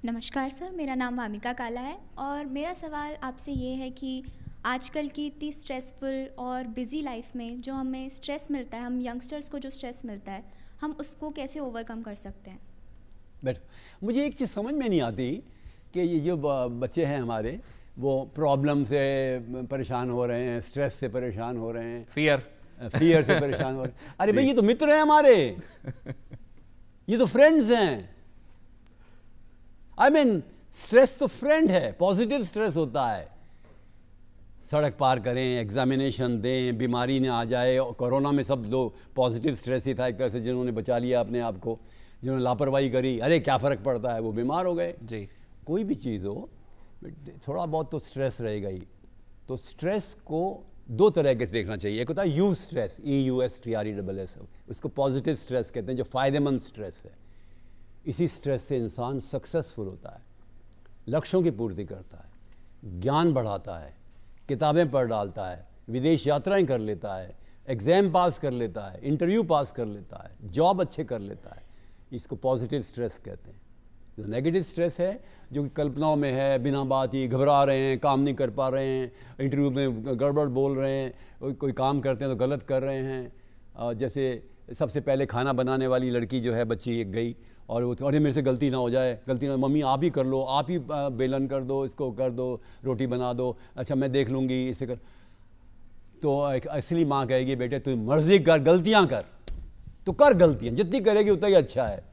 नमस्कार सर, मेरा नाम वामिका काला है और मेरा सवाल आपसे ये है कि आजकल की इतनी स्ट्रेसफुल और बिज़ी लाइफ में जो हमें स्ट्रेस मिलता है, हम यंगस्टर्स को जो स्ट्रेस मिलता है, हम उसको कैसे ओवरकम कर सकते हैं? बट मुझे एक चीज़ समझ में नहीं आती कि ये जो बच्चे हैं हमारे, वो प्रॉब्लम से परेशान हो रहे हैं, स्ट्रेस से परेशान हो रहे हैं, फियर से परेशान हो रहे हैं। अरे भाई, ये तो मित्र हैं हमारे, ये तो फ्रेंड्स हैं। स्ट्रेस तो फ्रेंड है, पॉजिटिव स्ट्रेस होता है। सड़क पार करें, एग्जामिनेशन दें, बीमारी न आ जाए। कोरोना में सब लोग पॉजिटिव स्ट्रेस ही था एक तरह से, जिन्होंने बचा लिया अपने आप को, जिन्होंने लापरवाही करी, अरे क्या फ़र्क पड़ता है, वो बीमार हो गए। जी, कोई भी चीज़ हो, थोड़ा बहुत तो स्ट्रेस रहेगा ही। तो स्ट्रेस को दो तरह के देखना चाहिए। एक होता है यू स्ट्रेस, EUSTRESS, उसको पॉजिटिव स्ट्रेस कहते हैं, जो फ़ायदेमंद स्ट्रेस है। इसी स्ट्रेस से इंसान सक्सेसफुल होता है, लक्ष्यों की पूर्ति करता है, ज्ञान बढ़ाता है, किताबें पढ़ डालता है, विदेश यात्राएं कर लेता है, एग्ज़ाम पास कर लेता है, इंटरव्यू पास कर लेता है, जॉब अच्छे कर लेता है। इसको पॉजिटिव स्ट्रेस कहते हैं। जो नेगेटिव स्ट्रेस है, जो कि कल्पनाओं में है, बिना बात ही घबरा रहे हैं, काम नहीं कर पा रहे हैं, इंटरव्यू में गड़बड़ बोल रहे हैं, कोई काम करते हैं तो गलत कर रहे हैं। जैसे सबसे पहले खाना बनाने वाली लड़की जो है, बच्ची एक गई और वो अरे मेरे से गलती ना हो जाए, गलती ना, मम्मी आप ही कर लो, आप ही बेलन कर दो, इसको कर दो, रोटी बना दो, अच्छा मैं देख लूँगी, इसे कर। तो एक असली माँ कहेगी, बेटे तू मर्जी कर, गलतियाँ कर, तो कर गलतियाँ, जितनी करेगी उतना ही अच्छा है।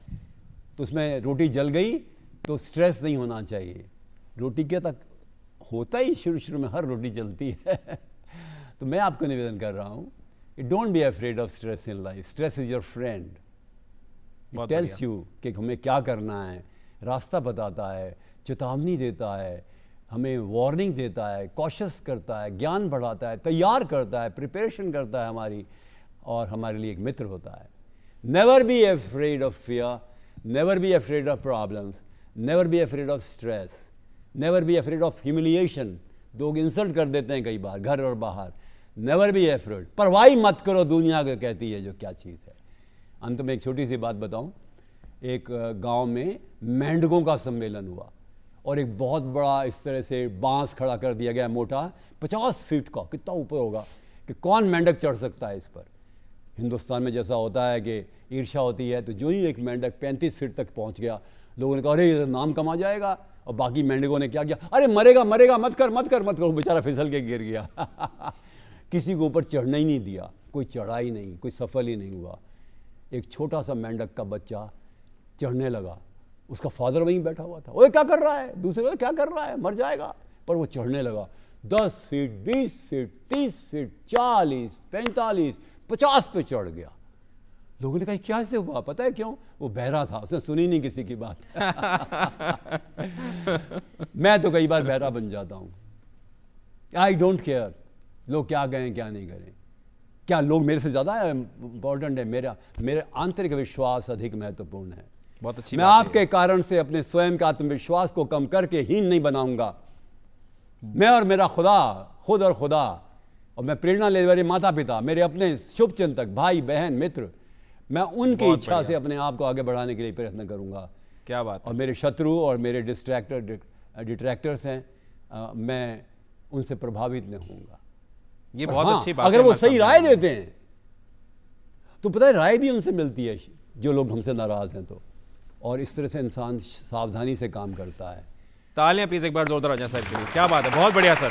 तो उसमें रोटी जल गई तो स्ट्रेस नहीं होना चाहिए। रोटी के तक होता ही शुरू में हर रोटी जलती है। तो मैं आपको निवेदन कर रहा हूँ, don't be afraid of stress in life. Stress is your friend. It tells you कि हमें क्या करना है, रास्ता बताता है, चेतावनी देता है, हमें वार्निंग देता है, कॉशियस करता है, ज्ञान बढ़ाता है, तैयार करता है, प्रिपरेशन करता है हमारी, और हमारे लिए एक मित्र होता है। Never be afraid of fear, never be afraid of problems, never be afraid of stress, never be afraid of humiliation. लोग इंसल्ट कर देते हैं कई बार, घर और बाहर। नेवर बी अफ्रेड, परवाही मत करो, दुनिया को कहती है जो क्या चीज़ है। अंत में एक छोटी सी बात बताऊं। एक गांव में मेंढकों का सम्मेलन हुआ और एक बहुत बड़ा इस तरह से बांस खड़ा कर दिया गया, मोटा 50 फीट का, कितना ऊपर होगा, कि कौन मेंढक चढ़ सकता है इस पर। हिंदुस्तान में जैसा होता है कि ईर्ष्या होती है, तो जो ही एक मेंढक 35 फीट तक पहुंच गया, लोगों ने कहा अरे ये नाम कमा जाएगा। और बाकी मेंढकों ने क्या किया, अरे मरेगा मरेगा, मत कर मत कर मत कर। बेचारा फिसल के गिर गया। किसी को ऊपर चढ़ना ही नहीं दिया, कोई चढ़ा ही नहीं, कोई सफल ही नहीं हुआ। एक छोटा सा मेंढक का बच्चा चढ़ने लगा, उसका फादर वहीं बैठा हुआ था। ओए क्या कर रहा है, दूसरे को क्या कर रहा है, मर जाएगा। पर वो चढ़ने लगा, 10 फीट, 20 फीट, 30 फीट, 40, 45, 50 पे चढ़ गया। लोगों ने कहा क्या से हुआ, पता है क्यों? वो बहरा था, उसने सुनी नहीं किसी की बात। मैं तो कई बार बहरा बन जाता हूँ। आई डोंट केयर लोग क्या कहें क्या नहीं करें। क्या लोग मेरे से ज़्यादा इम्पोर्टेंट है? मेरे आंतरिक विश्वास अधिक महत्वपूर्ण है। बहुत अच्छी मैं आपके कारण से अपने स्वयं के आत्मविश्वास को कम करके हीन नहीं बनाऊंगा। मैं और मेरा खुदा, खुद और खुदा, और मैं प्रेरणा लेने वाले माता पिता, मेरे अपने शुभ चिंतक, भाई बहन मित्र, मैं उनकी इच्छा से अपने आप को आगे बढ़ाने के लिए प्रयत्न करूंगा। क्या बात। और मेरे शत्रु और मेरे डिट्रैक्टर्स हैं, मैं उनसे प्रभावित नहीं होऊंगा। ये बहुत अच्छी बात है। अगर वो सही राय देते हैं तो पता है राय भी उनसे मिलती है, जो लोग हमसे नाराज हैं तो। और इस तरह से इंसान सावधानी से काम करता है। तालियां प्लीज एक बार जोरदार आ जाए सर के लिए। क्या बात है, बहुत बढ़िया सर।